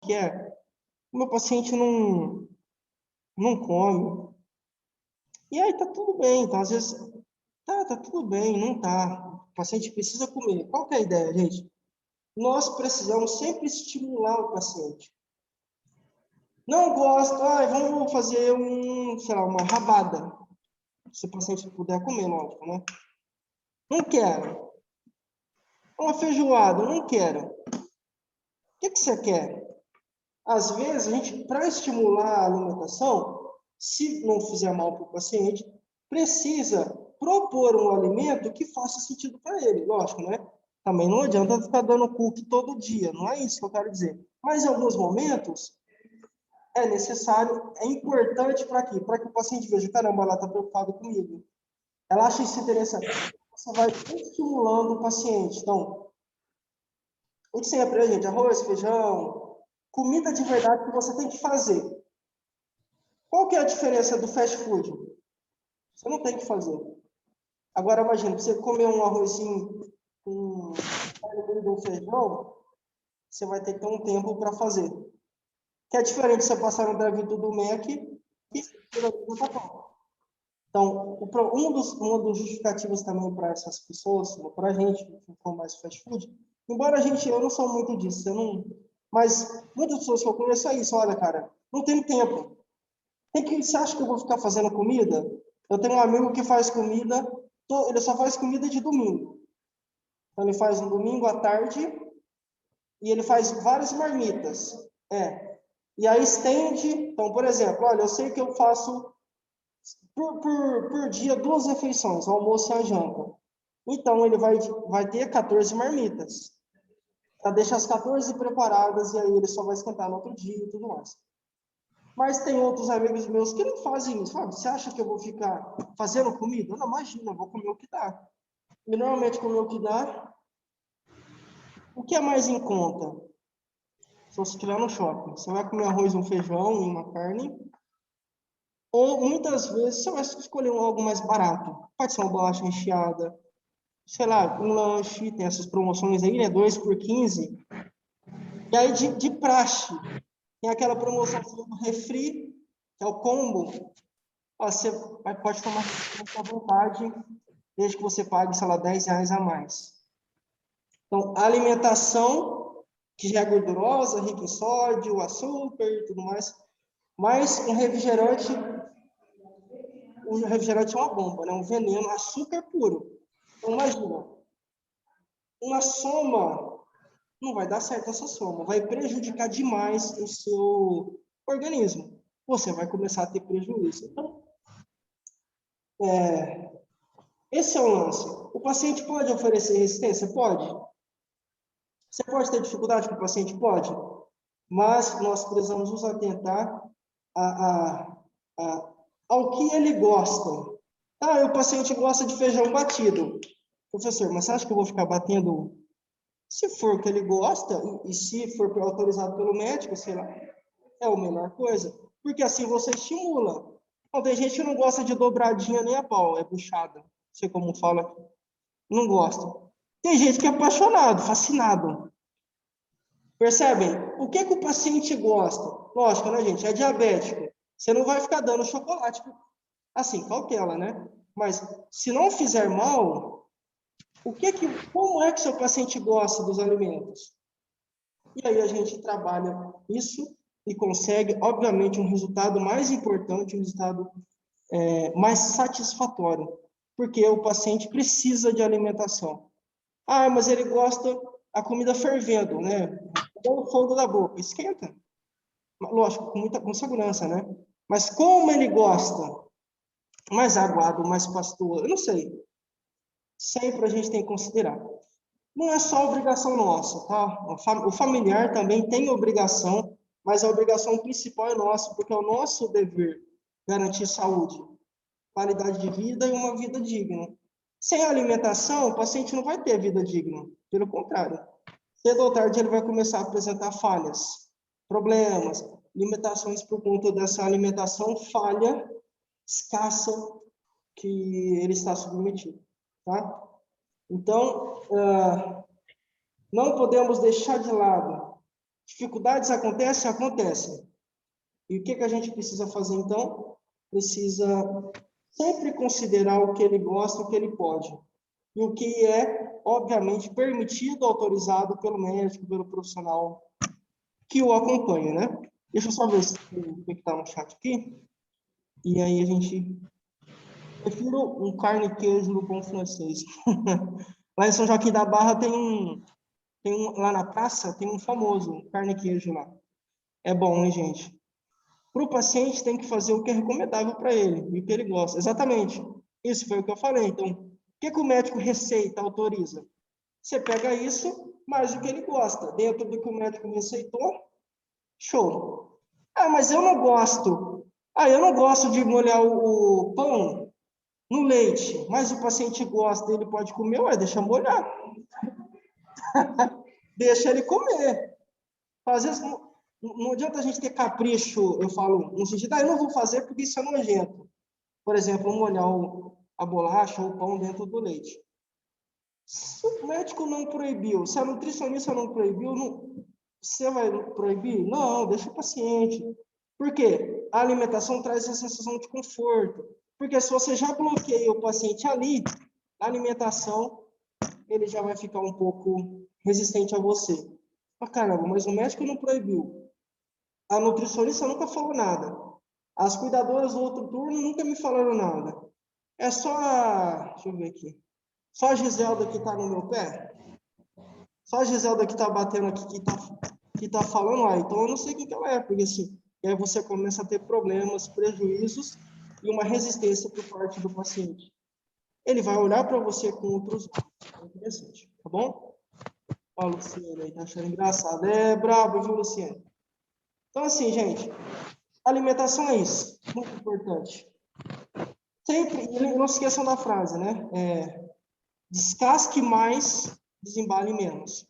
quer, o meu paciente não come. E aí tá tudo bem, então às vezes tá tudo bem, não tá. O paciente precisa comer. Qual que é a ideia, gente? Nós precisamos sempre estimular o paciente. Não gosto, vamos fazer sei lá, uma rabada. Se o paciente puder comer, lógico, né? Não quero. Uma feijoada, não quero. O que você quer? Às vezes, a gente, para estimular a alimentação, se não fizer mal para o paciente, precisa propor um alimento que faça sentido para ele, lógico, né? Também não adianta ficar dando cookie todo dia, não é isso que eu quero dizer. Mas em alguns momentos, é necessário, é importante para quê? Para que o paciente veja, caramba, ela está preocupada comigo. Ela acha isso interessante. Você vai estimulando o paciente. Então, o que sempre a gente, arroz, feijão, comida de verdade que você tem que fazer. Qual que é a diferença do fast food? Você não tem que fazer. Agora, imagina, você comer um arrozinho com um feijão, você vai ter que ter um tempo para fazer. Que é diferente de você passar no drive-thru do Mac e tá pronto. Então, uma dos justificativos também para essas pessoas, para a gente que come mais fast food, embora eu não sou muito disso, mas muitas pessoas que eu conheço é isso, olha, cara, não tem tempo. Você acha que eu vou ficar fazendo comida? Eu tenho um amigo que faz comida, ele só faz comida de domingo. Então, ele faz no domingo à tarde e ele faz várias marmitas. E aí estende, então, por exemplo, olha, eu sei que eu faço por dia 2 refeições, o almoço e a janta. Então, ele vai ter 14 marmitas. Já deixa as 14 preparadas e aí ele só vai esquentar no outro dia e tudo mais. Mas tem outros amigos meus que não fazem isso. Você acha que eu vou ficar fazendo comida? Não, imagina, eu vou comer o que dá. E normalmente comer o que dá. O que é mais em conta? Se você estiver no shopping, você vai comer arroz, um feijão e uma carne. Ou muitas vezes você vai escolher algo mais barato. Pode ser uma bolacha recheada, sei lá, um lanche, tem essas promoções aí, né? 2 por 15. E aí, de praxe, tem aquela promoção do refri, que é o combo. Você pode tomar à vontade, desde que você pague, sei lá, R$ 10 a mais. Então, a alimentação, que já é gordurosa, rica em sódio, açúcar e tudo mais, mas um refrigerante é uma bomba, né? Um veneno, açúcar puro. Então, imagina, uma soma, não vai dar certo essa soma, vai prejudicar demais o seu organismo. Você vai começar a ter prejuízo. Então, esse é o lance. O paciente pode oferecer resistência? Pode. Você pode ter dificuldade com o paciente? Pode. Mas nós precisamos nos atentar ao que ele gosta. O paciente gosta de feijão batido. Professor, mas você acha que eu vou ficar batendo? Se for o que ele gosta, e se for autorizado pelo médico, sei lá, é a melhor coisa. Porque assim você estimula. Então, tem gente que não gosta de dobradinha nem a pau, é puxada. Não sei como fala aqui. Não gosta. Tem gente que é apaixonado, fascinado. Percebem? O que o paciente gosta? Lógico, né, gente? É diabético. Você não vai ficar dando chocolate. Assim, cautela, né? Mas se não fizer mal, como é que seu paciente gosta dos alimentos? E aí a gente trabalha isso e consegue, obviamente, um resultado mais importante, um resultado mais satisfatório, porque o paciente precisa de alimentação. Mas ele gosta a comida fervendo, né? Dá o fogo da boca, esquenta. Lógico, com segurança, né? Mas como ele gosta? Mais aguado, mais pastoso, eu não sei. Sempre a gente tem que considerar. Não é só obrigação nossa, tá? O familiar também tem obrigação, mas a obrigação principal é nossa, porque é o nosso dever garantir saúde, qualidade de vida e uma vida digna. Sem alimentação, o paciente não vai ter vida digna. Pelo contrário, cedo ou tarde ele vai começar a apresentar falhas, problemas, limitações por conta dessa alimentação falha, escassa, que ele está submetido, tá? Então, não podemos deixar de lado Dificuldades acontecem? Acontecem. E o que a gente precisa fazer, então? Precisa sempre considerar o que ele gosta, o que ele pode. E o que é, obviamente, permitido, autorizado pelo médico, pelo profissional que o acompanha, né? Deixa eu só ver o que está no chat aqui. E aí a gente... Prefiro um carne e queijo no pão francês. Lá em São Joaquim da Barra lá na praça, tem um famoso carne e queijo lá. É bom, hein, gente? Para o paciente, tem que fazer o que é recomendável para ele e o que ele gosta. Exatamente. Isso foi o que eu falei. Então, o que o médico receita, autoriza? Você pega isso, mais o que ele gosta. Dentro do que o médico receitou, show. Ah, mas eu não gosto. Ah, eu não gosto de molhar o pão no leite, mas o paciente gosta, ele pode comer, ué, deixa molhar. Deixa ele comer. Às vezes, não adianta a gente ter capricho, eu falo, no sentido, eu não vou fazer porque isso é nojento. Por exemplo, molhar a bolacha ou o pão dentro do leite. Se o médico não proibiu, se a nutricionista não proibiu, você vai proibir? Não, deixa o paciente. Por quê? A alimentação traz essa sensação de conforto. Porque se você já bloqueia o paciente ali, a alimentação, ele já vai ficar um pouco resistente a você. Ah, caramba, mas o médico não proibiu. A nutricionista nunca falou nada. As cuidadoras do outro turno nunca me falaram nada. É só deixa eu ver aqui. Só a Giselda que está no meu pé? Só a Giselda que está batendo aqui, que tá falando, então eu não sei quem que ela é, porque assim, aí você começa a ter problemas, prejuízos e uma resistência por parte do paciente. Ele vai olhar para você com outros olhos. É interessante, tá bom? Ó, a Luciana aí tá achando engraçado. É brabo, viu, Luciana? Então, assim, gente, alimentação é isso, muito importante. Sempre, e não se esqueçam da frase, né? Descasque mais, desembale menos.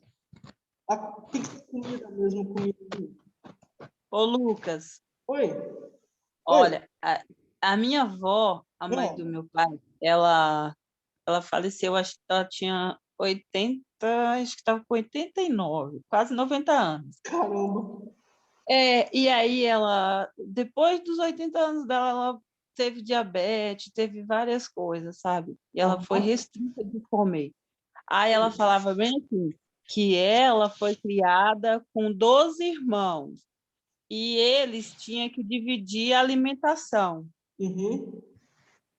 Tem que ser comida mesmo, comida. Ô, Lucas, Oi? Oi? olha, a minha avó, a mãe do Não. meu pai, ela faleceu, acho que ela tinha 80, acho que estava com 89, quase 90 anos. Caramba. E aí ela, depois dos 80 anos dela, ela teve diabetes, teve várias coisas, sabe? E ela foi Aham. restrita de comer. Aí ela falava bem assim, que ela foi criada com 12 irmãos e eles tinham que dividir a alimentação, Uhum.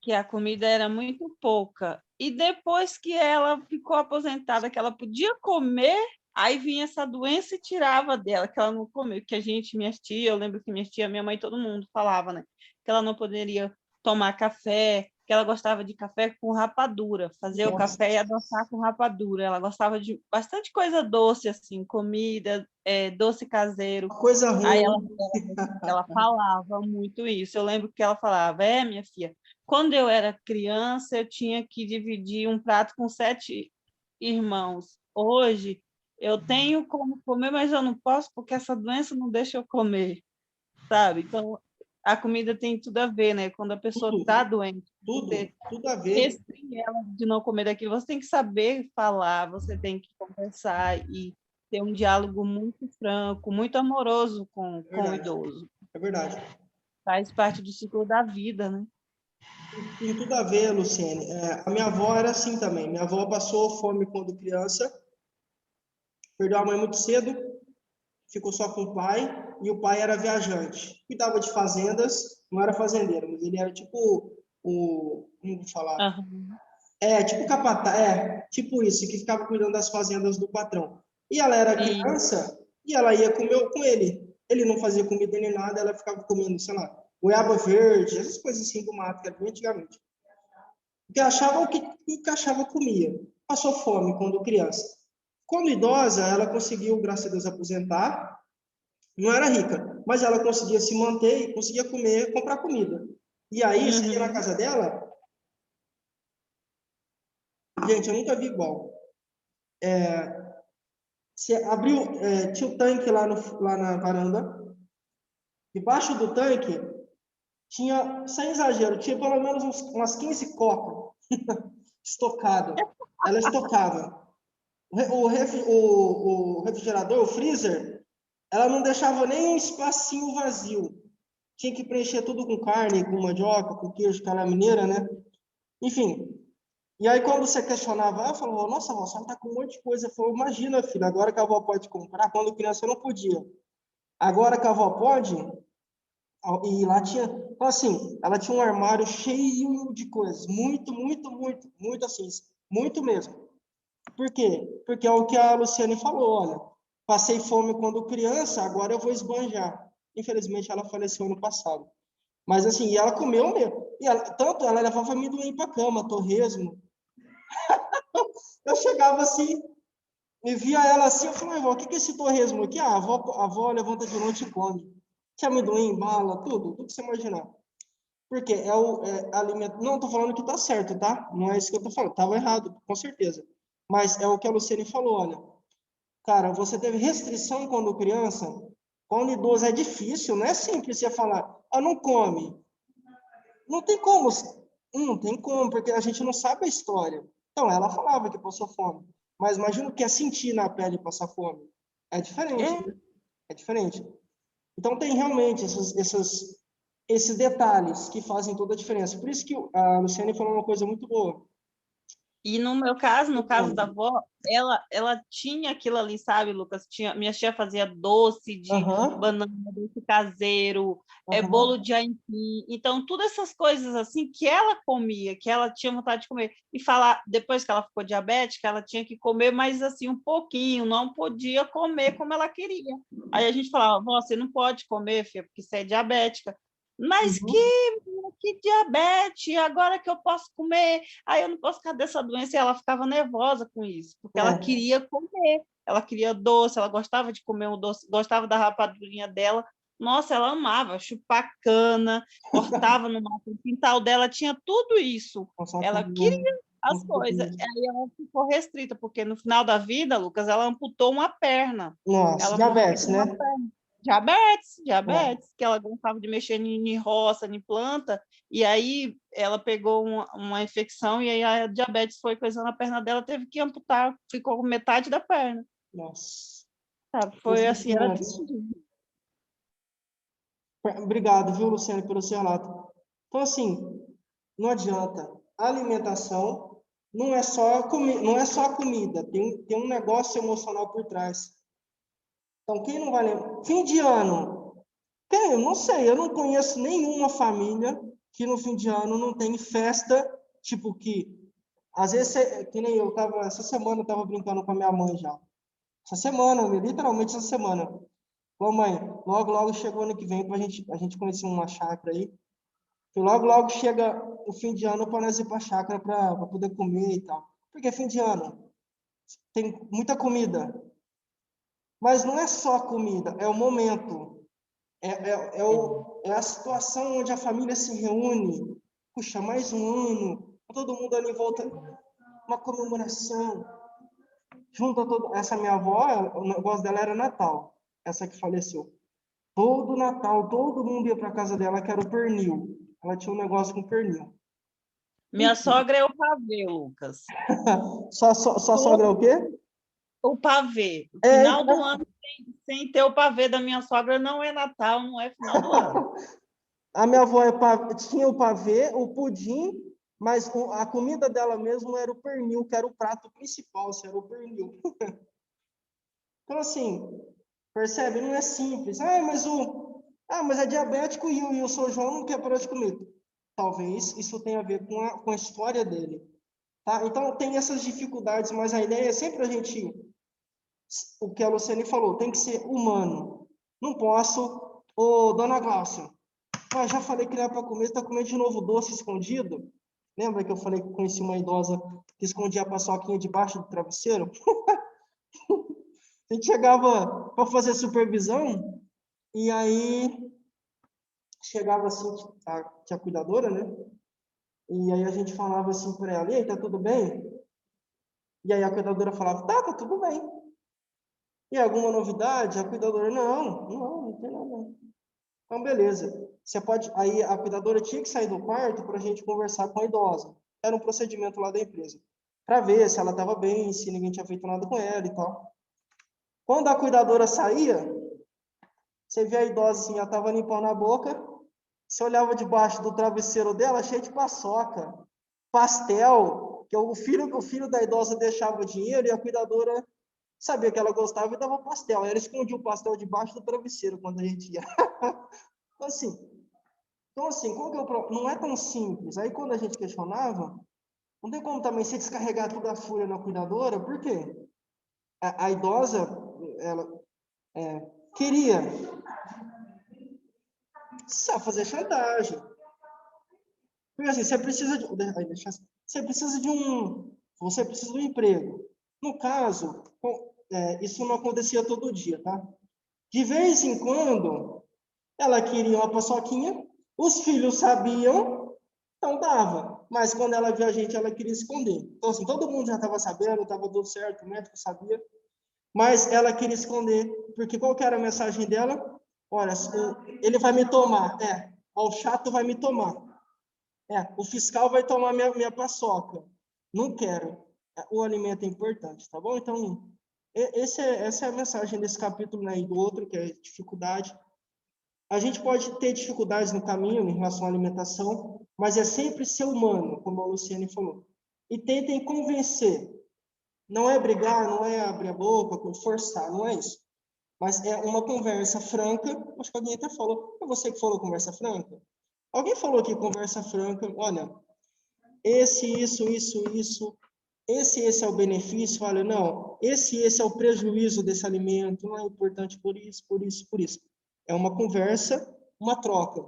que a comida era muito pouca. E depois que ela ficou aposentada, que ela podia comer, aí vinha essa doença e tirava dela, que ela não comeu. Que a gente, minha tia, eu lembro que minha tia, minha mãe, todo mundo falava, né? Que ela não poderia tomar café, que ela gostava de café com rapadura, fazer o Nossa, café e adoçar com rapadura. Ela gostava de bastante coisa doce, assim, comida, doce caseiro. coisa Aí ruim. ela falava muito isso. Eu lembro que ela falava, minha filha, quando eu era criança, eu tinha que dividir um prato com 7 irmãos. Hoje, eu tenho como comer, mas eu não posso porque essa doença não deixa eu comer, sabe? Então, a comida tem tudo a ver, né? Quando a pessoa está Tudo, doente, você tudo a ver. restringe ela de não comer daquilo, você tem que saber falar, você tem que conversar e ter um diálogo muito franco, muito amoroso É com o verdade. idoso. É verdade. Faz parte do ciclo da vida, né? Tem tudo a ver, Luciene. A minha avó era assim também. Minha avó passou fome quando criança, perdeu a mãe muito cedo, ficou só com o pai, e o pai era viajante. Cuidava de fazendas, não era fazendeiro, mas ele era tipo como vou falar? Aham. Tipo capataz, tipo isso, que ficava cuidando das fazendas do patrão. E ela era E, criança e ela ia comer com ele. Ele não fazia comida nem nada, ela ficava comendo, sei lá, goiaba verde, essas coisas assim do mato, que era bem antigamente. Que achava o que achava comia. Passou fome quando criança. Quando idosa, ela conseguiu, graças a Deus, aposentar. Não era rica, mas ela conseguia se manter e conseguia comer, comprar comida. E aí, você ia na uhum, casa dela, gente, eu nunca vi igual. Você abriu, tinha o tanque lá na varanda. Debaixo do tanque tinha, sem exagero, tinha pelo menos umas 15 copas estocado. Ela estocava. O refrigerador, o freezer, ela não deixava nem um espacinho vazio. Tinha que preencher tudo com carne, com mandioca, com queijo, que ela é mineira, né? Enfim. E aí, quando você questionava, ela falou, nossa, avó, a senhora tá com um monte de coisa. Eu falei, imagina, filha, agora que a avó pode comprar, quando criança eu não podia. Agora que a avó pode, e lá tinha, então, assim, ela tinha um armário cheio de coisas, muito, muito, muito, muito assim, muito mesmo. Por quê? Porque é o que a Luciane falou, olha, passei fome quando criança, agora eu vou esbanjar. Infelizmente, ela faleceu ano passado. Mas assim, e ela comeu mesmo. E ela, tanto ela levava amendoim para cama, torresmo. Eu chegava assim, e via ela assim, eu falei, avó, o que que é esse torresmo aqui? Ah, a avó levanta de noite e come. Tinha amendoim, bala, tudo que você imaginar. Porque é o alimento. Não estou falando que está certo, tá? Não é isso que eu estou falando. Estava errado, com certeza. Mas é o que a Luciane falou, olha. Cara, você teve restrição quando criança, quando idoso é difícil, não é simples você falar, ah, não come. Não tem como, não tem como, porque a gente não sabe a história. Então, ela falava que passou fome. Mas imagina o que é sentir na pele passar fome. É diferente, É. né? É diferente. Então, tem realmente esses detalhes que fazem toda a diferença. Por isso que a Luciane falou uma coisa muito boa. E no meu caso, no caso da avó, ela tinha aquilo ali, sabe, Lucas? Minha tia fazia doce de Aham, banana, doce caseiro, bolo aham, de aipim. Então, todas essas coisas assim que ela comia, que ela tinha vontade de comer. E falar, depois que ela ficou diabética, ela tinha que comer mais assim um pouquinho, não podia comer como ela queria. Aí a gente falava, vó, você não pode comer, filha, porque você é diabética. Mas uhum, que diabetes, agora que eu posso comer, aí eu não posso ficar dessa doença, e ela ficava nervosa com isso, porque ela é, queria comer, ela queria doce, ela gostava de comer um doce, gostava da rapadurinha dela, nossa, ela amava chupar cana, cortava no mato, no quintal dela, tinha tudo isso, passar ela com queria as coisas, aí ela ficou restrita, porque no final da vida, Lucas, ela amputou uma perna, nossa, ela diabetes, amputou né? uma perna. Diabetes, É, diabetes, que ela gostava de mexer em roça, em planta, e aí ela pegou uma infecção e aí a diabetes foi coisando a perna dela, teve que amputar, ficou com metade da perna, nossa. sabe? Foi assim, era Infelizmente. difícil. Obrigado, viu, Luciano, pelo seu relato. Então, assim, não adianta. A alimentação não é só a comida, tem um negócio emocional por trás. Então, quem não vai lembrar? Fim de ano. Quem? Eu não sei, eu não conheço nenhuma família que no fim de ano não tem festa, tipo que, às vezes, que nem eu tava, essa semana eu tava brincando com a minha mãe já. Essa semana, literalmente essa semana. Ô, mãe, logo, logo chegou ano que vem para a gente conhecer uma chácara aí. Que logo, logo chega o fim de ano para nós ir para a chácara para poder comer e tal. Porque é fim de ano, tem muita comida. Mas não é só a comida, é o momento. É a situação onde a família se reúne. Puxa, mais um ano, todo mundo ali em volta, uma comemoração. Junta todo. Essa minha avó, o negócio dela era Natal, essa que faleceu. Todo Natal, todo mundo ia para casa dela, que era o pernil. Ela tinha um negócio com pernil. Minha Enfim, sogra é o pavê, Lucas. sua sogra é Todo o quê? o pavê. O É, final do então, ano sem ter o pavê da minha sogra não é Natal, não é final do ano. a minha avó tinha o pavê, o pudim, mas a comida dela mesmo era o pernil, que era o prato principal, era o pernil. Então, assim, percebe? Não é simples. Mas é diabético e o São João não quer parar de comer. Talvez isso tenha a ver com a história dele. Tá? Então, tem essas dificuldades, mas a ideia é sempre a gente, o que a Luciane falou, tem que ser humano. Não posso, ô, dona Gláucia, já falei que não é para comer, está comendo de novo doce escondido? Lembra que eu falei que conheci uma idosa que escondia a paçoquinha debaixo do travesseiro? A gente chegava para fazer supervisão, e aí chegava assim, que a cuidadora, né? E aí a gente falava assim para ela, e aí, tá tudo bem? E aí a cuidadora falava, tá tudo bem. E alguma novidade? A cuidadora, não tem nada. Então, beleza. Você pode. Aí a cuidadora tinha que sair do quarto para a gente conversar com a idosa. Era um procedimento lá da empresa. Para ver se ela estava bem, se ninguém tinha feito nada com ela e tal. Quando a cuidadora saía, Você vê a idosa assim, ela estava limpando a boca, você olhava debaixo do travesseiro dela, cheio de paçoca, pastel, que o filho da idosa deixava dinheiro e a cuidadora sabia que ela gostava e dava pastel. Ela escondia o pastel debaixo do travesseiro quando a gente ia. Então, assim, qual que é não é tão simples. Aí, quando a gente questionava, não tem como também se descarregar toda a fúria na cuidadora, por quê? A idosa, ela queria só fazer chantagem. Porque assim, você precisa de um emprego. No caso, isso não acontecia todo dia, tá? De vez em quando, ela queria uma paçoquinha, os filhos sabiam, então dava. Mas quando ela viu a gente, ela queria esconder. Então, assim, todo mundo já estava sabendo, estava tudo certo, o médico sabia, mas ela queria esconder, porque qual que era a mensagem dela? Olha, ele vai me tomar, o chato vai me tomar. O fiscal vai tomar minha paçoca. Não quero. O alimento é importante, tá bom? Então, essa é a mensagem desse capítulo, né, e do outro, que é dificuldade. A gente pode ter dificuldades no caminho em relação à alimentação, mas é sempre ser humano, como a Luciane falou. E tentem convencer. Não é brigar, não é abrir a boca, forçar, não é isso. Mas é uma conversa franca. Acho que alguém até falou. É você que falou conversa franca? Alguém falou aqui conversa franca. Olha, isso. Esse é o benefício. Olha, não. Esse é o prejuízo desse alimento. Não é importante por isso. É uma conversa, uma troca.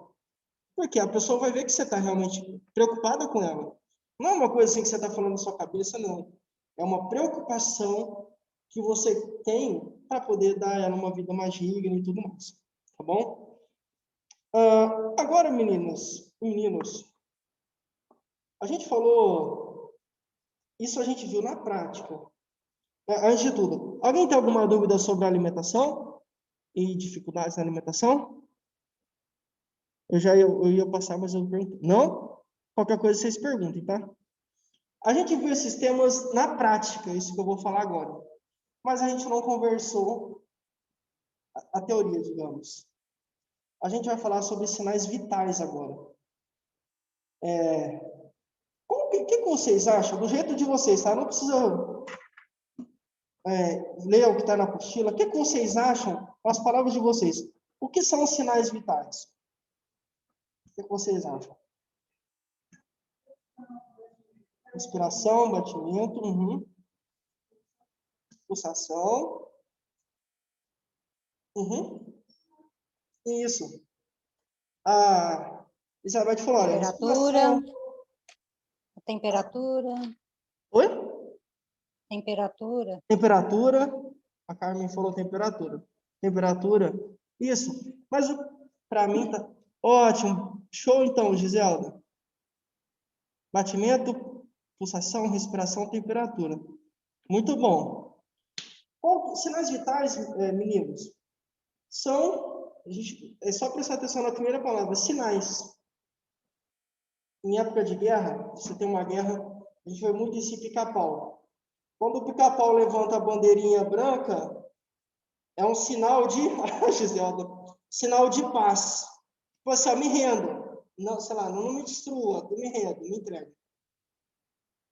Porque a pessoa vai ver que você está realmente preocupada com ela. Não é uma coisa assim que você está falando na sua cabeça, não. É uma preocupação que você tem para poder dar a ela uma vida mais digna e tudo mais. Tá bom? Agora, meninas e meninos, a gente falou, isso a gente viu na prática. Antes de tudo, alguém tem alguma dúvida sobre a alimentação e dificuldades na alimentação? Eu ia passar, mas eu pergunto. Não? Qualquer coisa vocês perguntem, tá? A gente viu esses temas na prática, isso que eu vou falar agora. Mas a gente não conversou a teoria, digamos. A gente vai falar sobre sinais vitais agora. O que vocês acham? Do jeito de vocês, tá? Não precisa ler o que está na apostila. O que vocês acham, com as palavras de vocês? O que são os sinais vitais? O que vocês acham? Respiração, batimento, pulsação. Isso. A Isabel falou, olha, respiração. Temperatura. Oi? Temperatura. Temperatura. A Carmen falou temperatura. Temperatura. Isso. Mas para mim tá ótimo. Show então, Giselda. Batimento, pulsação, respiração, temperatura. Muito bom. Sinais vitais, meninos, é só prestar atenção na primeira palavra, sinais. Em época de guerra, você tem uma guerra, a gente vê muito isso em Pica-Pau. Quando o Pica-Pau levanta a bandeirinha branca, é um sinal de, Giselda, sinal de paz. Tipo assim, me rendo. Não, sei lá, não me destrua, eu me rendo, me entrego.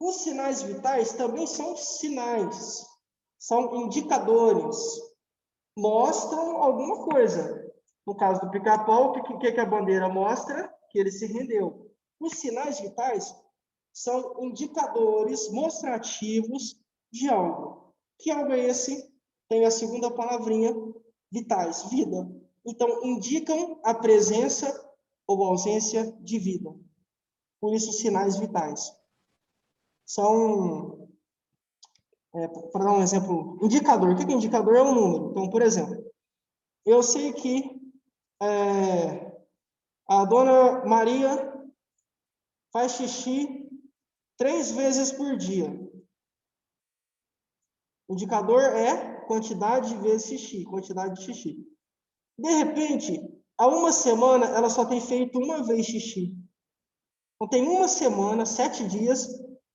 Os sinais vitais também são sinais, são indicadores, mostram alguma coisa. No caso do Pica-Pau, o que a bandeira mostra? Que ele se rendeu. Os sinais vitais são indicadores mostrativos de algo. Que algo é esse? Tem a segunda palavrinha, vitais, vida. Então, indicam a presença ou ausência de vida. Por isso, sinais vitais. São, para dar um exemplo, indicador. O que é indicador? É um número. Então, por exemplo, eu sei que a dona Maria faz xixi 3 vezes por dia. O indicador é quantidade de vezes xixi, quantidade de xixi. De repente, há uma semana, ela só tem feito uma vez xixi. Então, tem uma semana, 7 dias,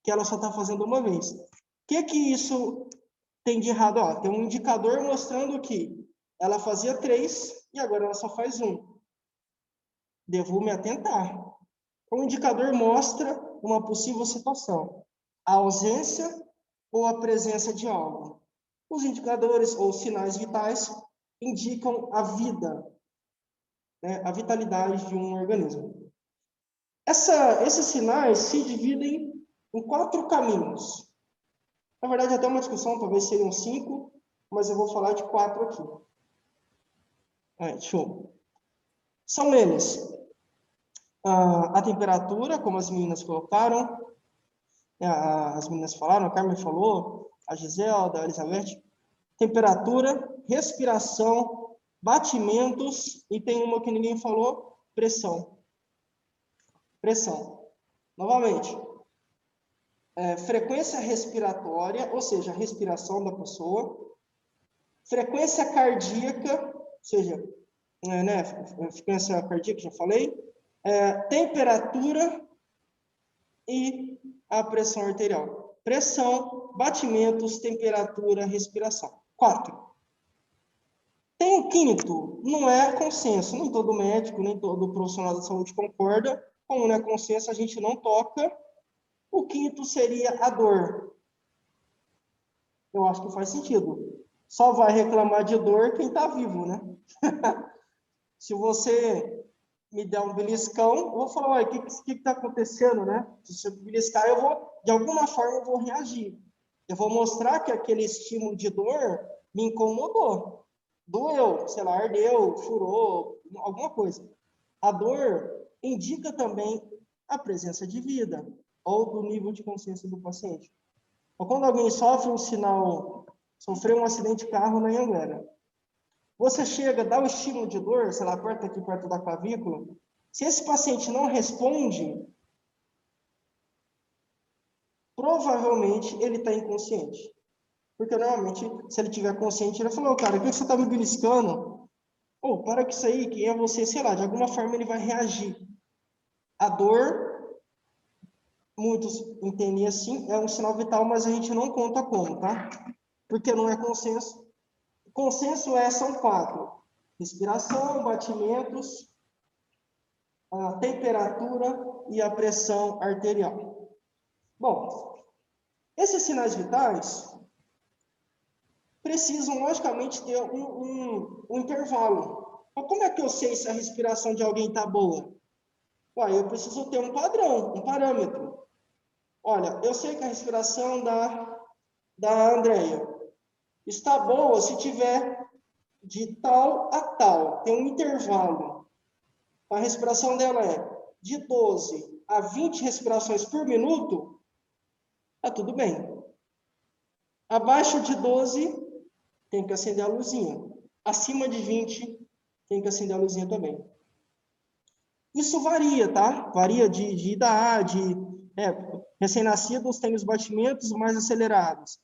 que ela só está fazendo uma vez. O que isso tem de errado? Tem um indicador mostrando que ela fazia 3 e agora ela só faz 1. Devo me atentar. O indicador mostra uma possível situação, a ausência ou a presença de algo. Os indicadores ou sinais vitais indicam a vida, né, a vitalidade de um organismo. Esses sinais se dividem em 4 caminhos. Na verdade, até uma discussão, talvez seriam 5, mas eu vou falar de 4 aqui. Show. São eles: a temperatura, como as meninas colocaram, as meninas falaram, a Carmen falou, a Giselda, a Elizabeth. Temperatura, respiração, batimentos, e tem uma que ninguém falou, pressão. Pressão. Novamente, frequência respiratória, ou seja, a respiração da pessoa, frequência cardíaca, ou seja, frequência cardíaca, já falei, temperatura e a pressão arterial. Pressão, batimentos, temperatura, respiração. 4. Tem o 5º, não é consenso, nem todo médico, nem todo profissional da saúde concorda, como não é consenso, a gente não toca. O 5º seria a dor. Eu acho que faz sentido. Só vai reclamar de dor quem está vivo, né? Se você me der um beliscão, eu vou falar, o que está acontecendo, né? Se você beliscar, de alguma forma, eu vou reagir. Eu vou mostrar que aquele estímulo de dor me incomodou. Doeu, sei lá, ardeu, furou, alguma coisa. A dor indica também a presença de vida ou do nível de consciência do paciente. Então, quando alguém sofre um sinal, sofreu um acidente de carro na Anhanguera, você chega, dá o estímulo de dor, sei lá, aperta aqui perto da clavícula, se esse paciente não responde, provavelmente ele está inconsciente. Porque, normalmente, se ele tiver consciente, ele falou, cara, por que você está me beliscando? Para com isso aí, quem é você? Sei lá, de alguma forma ele vai reagir. A dor, muitos entendem assim, é um sinal vital, mas a gente não conta como, tá? Porque não é consenso. Consenso são 4. Respiração, batimentos, a temperatura e a pressão arterial. Bom, esses sinais vitais precisam, logicamente, ter um intervalo. Mas como é que eu sei se a respiração de alguém está boa? Eu preciso ter um padrão, um parâmetro. Olha, eu sei que a respiração da Andréia está boa se tiver de tal a tal, tem um intervalo. A respiração dela é de 12 a 20 respirações por minuto, tá tudo bem. Abaixo de 12, tem que acender a luzinha. Acima de 20, tem que acender a luzinha também. Isso varia, tá? Varia de idade. Recém-nascidos têm os batimentos mais acelerados.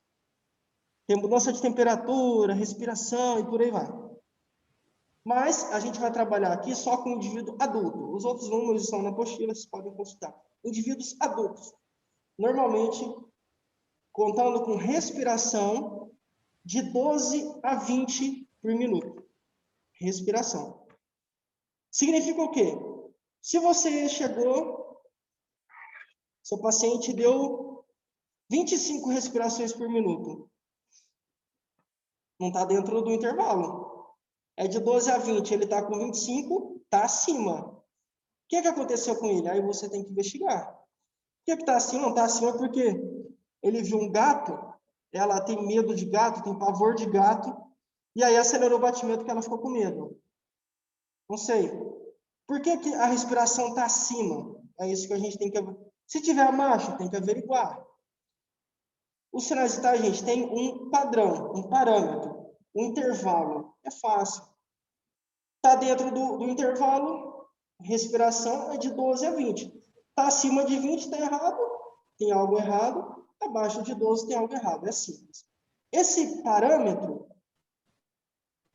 Tem mudança de temperatura, respiração e por aí vai. Mas a gente vai trabalhar aqui só com o indivíduo adulto. Os outros números estão na apostila, vocês podem consultar. Indivíduos adultos. Normalmente, contando com respiração de 12 a 20 por minuto. Respiração. Significa o quê? Se você chegou, seu paciente deu 25 respirações por minuto. Não está dentro do intervalo. É de 12 a 20, ele está com 25, está acima. O que aconteceu com ele? Aí você tem que investigar. Por que está acima? Não está acima porque ele viu um gato, ela tem medo de gato, tem pavor de gato, e aí acelerou o batimento que ela ficou com medo. Não sei. Por que a respiração está acima? É isso que a gente tem que... Se tiver abaixo, tem que averiguar. Os sinais vitais, gente, tem um padrão, um parâmetro, um intervalo. É fácil. Está dentro do intervalo, respiração é de 12 a 20. Está acima de 20, está errado, tem algo errado. Abaixo de 12, tem algo errado. É simples. Esse parâmetro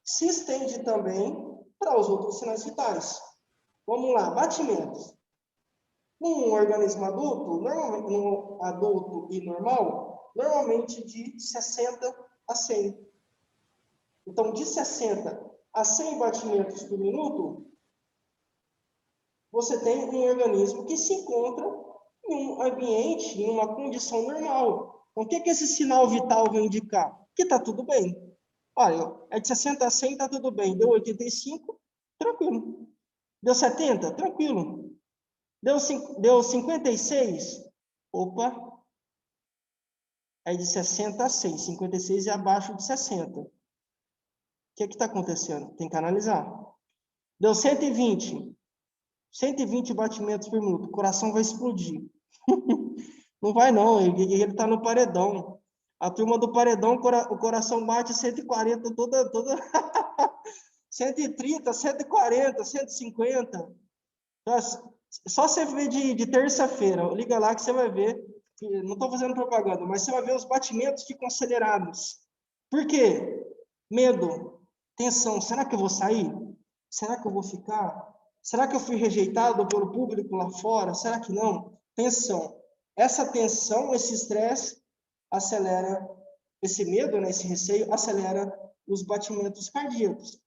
se estende também para os outros sinais vitais. Vamos lá, batimentos. Um organismo adulto, normalmente, um adulto e normal, normalmente de 60 a 100. Então, de 60 a 100 batimentos por minuto, você tem um organismo que se encontra em um ambiente, em uma condição normal. Então, o que esse sinal vital vai indicar? Que está tudo bem. Olha, é de 60 a 100, está tudo bem. Deu 85, tranquilo. Deu 70, tranquilo. Deu 56, opa, é de 60 a 100. 56 é abaixo de 60. O que está acontecendo? Tem que analisar. Deu 120. 120 batimentos por minuto. O coração vai explodir. Não vai, não. Ele está no paredão. A turma do paredão, o coração bate 140, toda 130, 140, 150. Só você ver de terça-feira. Liga lá que você vai ver. Não estou fazendo propaganda, mas você vai ver os batimentos ficam acelerados. Por quê? Medo, tensão. Será que eu vou sair? Será que eu vou ficar? Será que eu fui rejeitado pelo público lá fora? Será que não? Tensão. Essa tensão, esse estresse, acelera, esse medo, né, esse receio, acelera os batimentos cardíacos.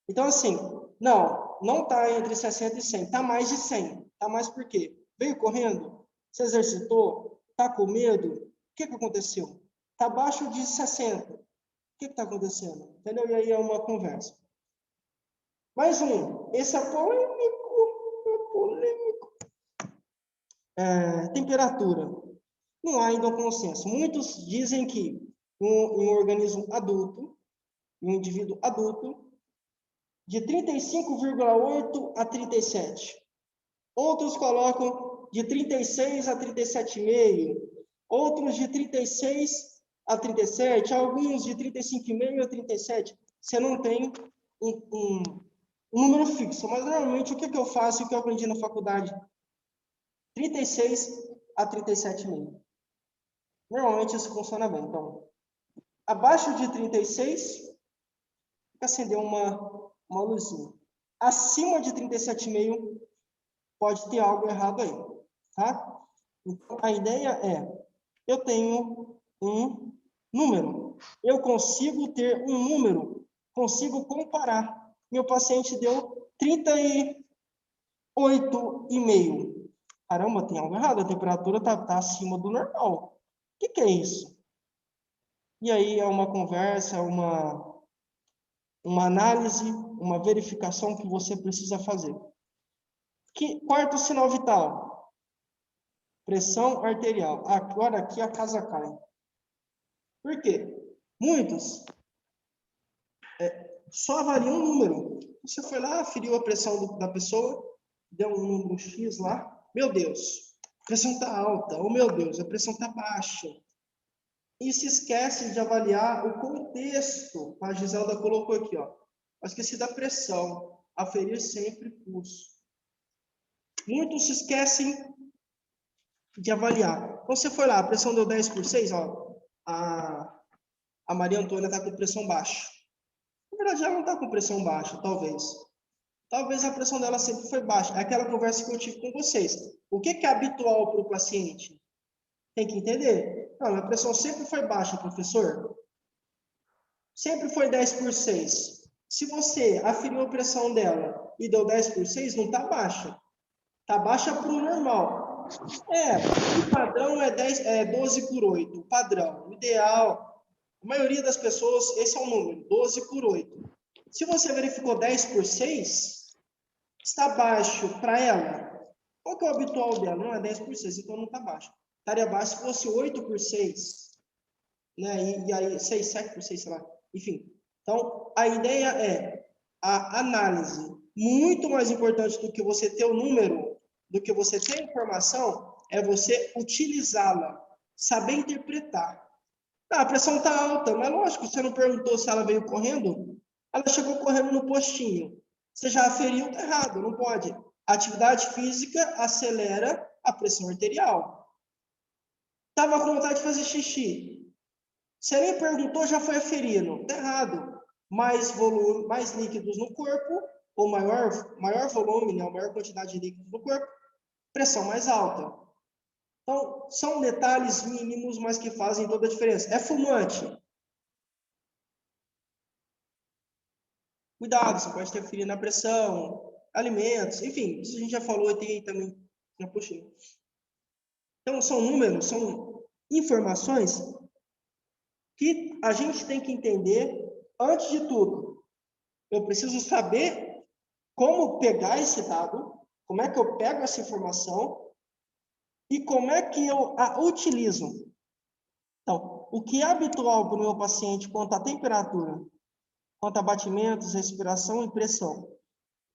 Então, assim, não está entre 60 e 100, está mais de 100. Está mais por quê? Veio correndo? Se exercitou? Está com medo? O que aconteceu? Está abaixo de 60. O que está acontecendo? Entendeu? E aí é uma conversa. Mais um. Esse é polêmico. Temperatura. Não há ainda um consenso. Muitos dizem que um organismo adulto, um indivíduo adulto, de 35,8 a 37. Outros colocam de 36 a 37,5. Outros de 36 a 37. Alguns de 35,5 a 37. Você não tem um número fixo. Mas, normalmente, o que eu faço e o que eu aprendi na faculdade? 36 a 37,5. Normalmente, isso funciona bem. Então, abaixo de 36, acender uma luzinha. Acima de 37,5, pode ter algo errado aí, tá? Então, a ideia é, eu tenho um número. Eu consigo ter um número, consigo comparar. Meu paciente deu 38,5. Caramba, tem algo errado, a temperatura tá acima do normal. O que é isso? E aí é uma conversa, uma análise, uma verificação que você precisa fazer. Quarto sinal vital. Pressão arterial. Agora aqui a casa cai. Por quê? Muitos só avaliam um número. Você foi lá, aferiu a pressão da pessoa, deu um número X lá. Meu Deus, a pressão está alta. Oh, meu Deus, a pressão está baixa. E se esquece de avaliar o contexto. A Giselda colocou aqui, ó. Eu esqueci da pressão. Aferir sempre pulso. Muitos se esquecem de avaliar. Então, você foi lá, a pressão deu 10 por 6, ó. A Maria Antônia está com pressão baixa. Na verdade, ela não está com pressão baixa, talvez. Talvez a pressão dela sempre foi baixa. É aquela conversa que eu tive com vocês. O que é habitual para o paciente? Tem que entender. Não, a pressão sempre foi baixa, professor. Sempre foi 10 por 6. Se você aferiu a pressão dela e deu 10 por 6, não está baixa. Está baixa para o normal. O padrão é 12 por 8. O padrão, o ideal. A maioria das pessoas, esse é o número, 12 por 8. Se você verificou 10 por 6, está baixo para ela. Qual que é o habitual dela? Não é 10 por 6, então não está baixo. Estaria baixo se fosse 8 por 6. Né? E aí, 6, 7 por 6, sei lá. Enfim. Então, a ideia é a análise. Muito mais importante do que você ter o número, do que você ter a informação, é você utilizá-la, saber interpretar. A pressão está alta, mas lógico, você não perguntou se ela veio correndo, ela chegou correndo no postinho. Você já aferiu, está errado, não pode. A atividade física acelera a pressão arterial. Estava com vontade de fazer xixi. Você nem perguntou, já foi aferindo. Está errado. Mais volume, mais líquidos no corpo, ou maior volume, né, maior quantidade de líquidos no corpo, pressão mais alta. Então, são detalhes mínimos, mas que fazem toda a diferença. É fumante? Cuidado, você pode interferir na pressão, alimentos, enfim, isso a gente já falou e tem aí também na apostila. Então, são números, são informações que a gente tem que entender antes de tudo. Eu preciso saber como pegar esse dado, como é que eu pego essa informação e como é que eu a utilizo. Então, o que é habitual para o meu paciente quanto à temperatura, quanto a batimentos, respiração e pressão.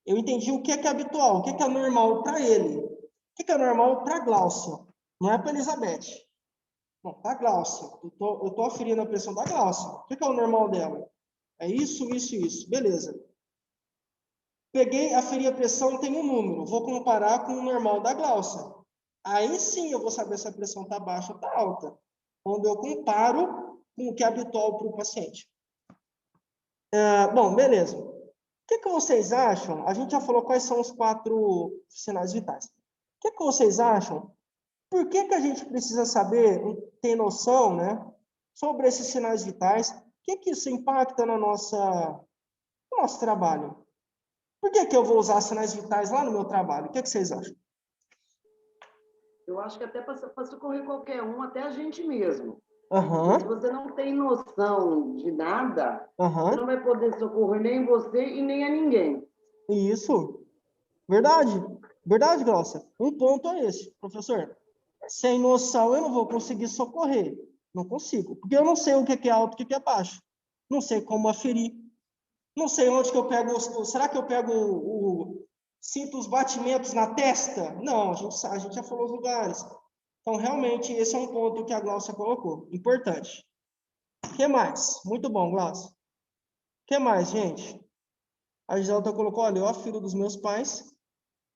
Eu entendi o que é habitual, o que é normal para ele. O que é normal para a Gláucia, não é para a Elizabeth. Não, para a Gláucia. Eu tô aferindo a pressão da Gláucia. O que é o normal dela? É isso, isso e isso. Beleza. Peguei, aferi a pressão, tem um número. Vou comparar com o normal da Gláucia. Aí sim eu vou saber se a pressão está baixa ou está alta. Quando eu comparo com o que é habitual para o paciente. Bom, beleza. O que vocês acham? A gente já falou quais são os 4 sinais vitais. O que vocês acham? Por que a gente precisa saber, ter noção, né, sobre esses sinais vitais? O que isso impacta no nosso trabalho? Por que eu vou usar sinais vitais lá no meu trabalho? O que vocês acham? Eu acho que até para socorrer qualquer um, até a gente mesmo. Uhum. Se você não tem noção de nada, você não vai poder socorrer nem você e nem a ninguém. Isso. Verdade. Verdade, Glaucia. Um ponto é esse, professor. Sem noção, eu não vou conseguir socorrer. Não consigo. Porque eu não sei o que é alto e o que é baixo. Não sei como aferir. Não sei onde que eu pego. Será que eu pego sinto os batimentos na testa? Não, a gente já falou os lugares. Então, realmente, esse é um ponto que a Glaucia colocou. Importante. O que mais? Muito bom, Glaucia. O que mais, gente? A Giselda colocou, olha, eu afiro dos meus pais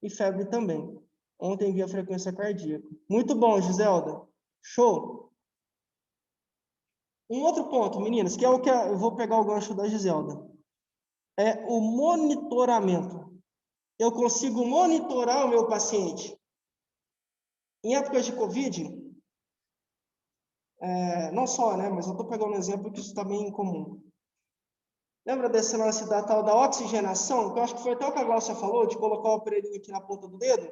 e febre também. Ontem vi a frequência cardíaca. Muito bom, Giselda. Show. Um outro ponto, meninas, que é o que eu vou pegar o gancho da Giselda. É o monitoramento. Eu consigo monitorar o meu paciente. Em épocas de Covid, não só, né, mas eu estou pegando um exemplo que isso está bem comum. Lembra desse lance da tal da oxigenação? Que eu acho que foi até o que a Glaucia falou, de colocar o aparelhinho aqui na ponta do dedo.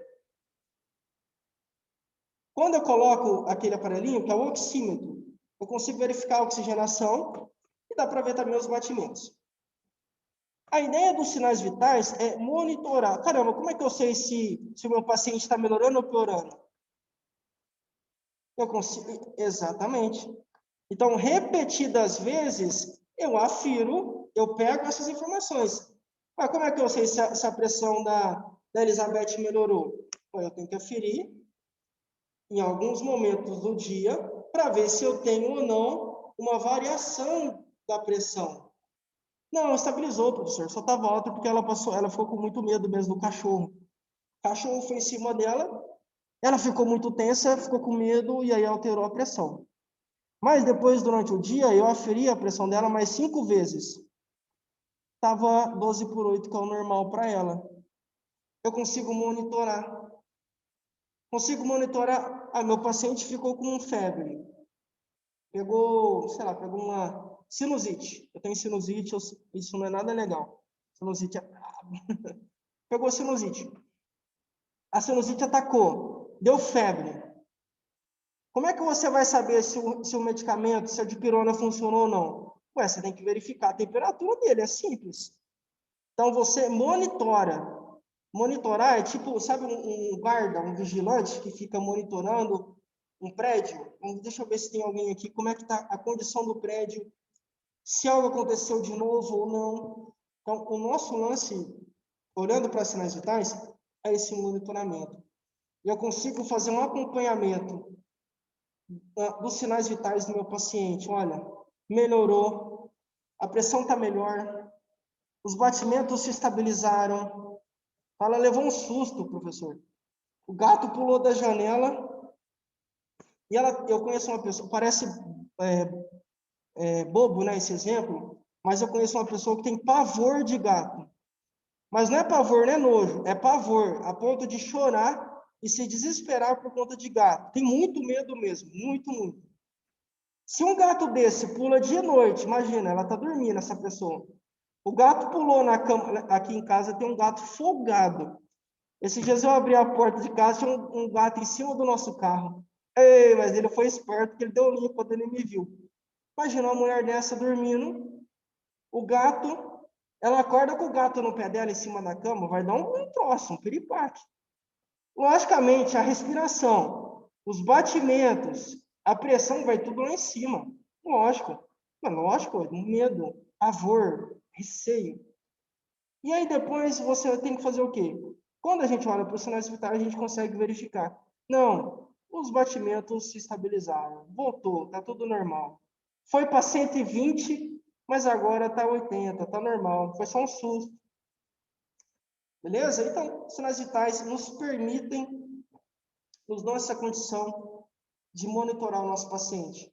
Quando eu coloco aquele aparelhinho, que é o oxímetro, eu consigo verificar a oxigenação e dá para ver também os batimentos. A ideia dos sinais vitais é monitorar. Caramba, como é que eu sei se o meu paciente está melhorando ou piorando? Eu consigo, exatamente. Então, repetidas vezes, eu afiro, eu pego essas informações. Mas como é que eu sei se a pressão da Elizabeth melhorou? Eu tenho que aferir em alguns momentos do dia para ver se eu tenho ou não uma variação da pressão. Não, estabilizou, professor. Só estava alta porque ela ficou com muito medo mesmo do cachorro. O cachorro foi em cima dela, ela ficou muito tensa, ficou com medo e aí alterou a pressão. Mas depois, durante o dia, eu aferi a pressão dela mais 5 vezes. Estava 12/8, que é o normal para ela. Eu consigo monitorar. Consigo monitorar. Meu paciente ficou com febre. Pegou, sei lá, pegou uma sinusite. Eu tenho sinusite, isso não é nada legal. Sinusite é brabo. Pegou sinusite. A sinusite atacou. Deu febre. Como é que você vai saber se o medicamento, se a dipirona funcionou ou não? Ué, você tem que verificar a temperatura dele, é simples. Então, você monitora. Monitorar é tipo, sabe, um guarda, um vigilante que fica monitorando um prédio? Deixa eu ver se tem alguém aqui. Como é que está a condição do prédio? Se algo aconteceu de novo ou não. Então, o nosso lance, olhando para sinais vitais, é esse monitoramento. Eu consigo fazer um acompanhamento dos sinais vitais do meu paciente. Olha, melhorou, a pressão está melhor, os batimentos se estabilizaram. Ela levou um susto, professor. O gato pulou da janela e eu conheço uma pessoa, parece bobo, né, esse exemplo, mas eu conheço uma pessoa que tem pavor de gato. Mas não é pavor, não é nojo, é pavor, a ponto de chorar e se desesperar por conta de gato. Tem muito medo mesmo, muito, muito. Se um gato desse pula dia e noite, imagina, ela está dormindo, essa pessoa. O gato pulou na cama. Aqui em casa tem um gato folgado. Esses dias eu abri a porta de casa, tinha um gato em cima do nosso carro. Ei, mas ele foi esperto, porque ele deu linha quando ele me viu. Imagina uma mulher dessa dormindo, o gato, ela acorda com o gato no pé dela em cima da cama, vai dar um troço, um piripaque. Logicamente, a respiração, os batimentos, a pressão vai tudo lá em cima. Lógico. Mas lógico, medo, pavor, receio. E aí depois você tem que fazer o quê? Quando a gente olha para os sinais vitais, a gente consegue verificar. Não, os batimentos se estabilizaram, voltou, está tudo normal. Foi para 120, mas agora está 80, está normal, foi só um susto. Beleza? Então, os sinais vitais nos permitem, nos dão essa condição de monitorar o nosso paciente.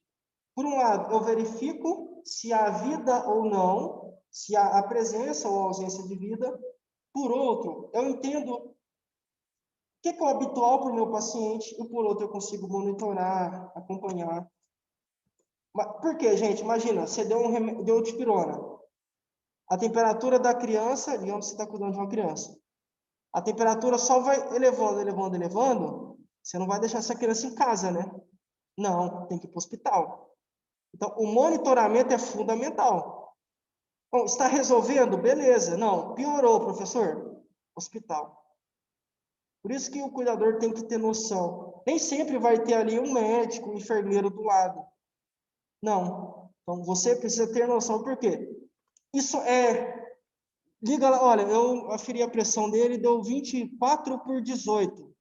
Por um lado, eu verifico se há vida ou não, se há a presença ou a ausência de vida. Por outro, eu entendo o que é o habitual para o meu paciente e, por outro, eu consigo monitorar, acompanhar. Por quê, gente? Imagina, você deu dipirona. A temperatura da criança, digamos que você está cuidando de uma criança, a temperatura só vai elevando, elevando, elevando, você não vai deixar essa criança em casa, né? Não, tem que ir para o hospital. Então, o monitoramento é fundamental. Bom, está resolvendo? Beleza. Não, piorou, professor? Hospital. Por isso que o cuidador tem que ter noção. Nem sempre vai ter ali um médico, um enfermeiro do lado. Não. Então, você precisa ter noção. Por quê? Isso liga lá, olha, eu aferi a pressão dele, deu 24/18.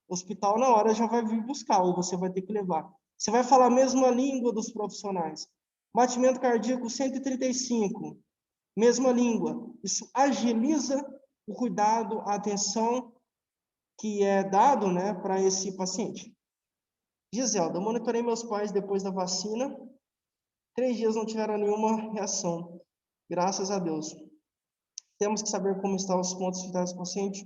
O hospital, na hora, já vai vir buscar, ou você vai ter que levar. Você vai falar a mesma língua dos profissionais. Batimento cardíaco 135. Mesma língua. Isso agiliza o cuidado, a atenção que é dado, né, para esse paciente. Giselda, eu monitorei meus pais depois da vacina. 3 dias não tiveram nenhuma reação. Graças a Deus. Temos que saber como estão os pontos vitais do paciente.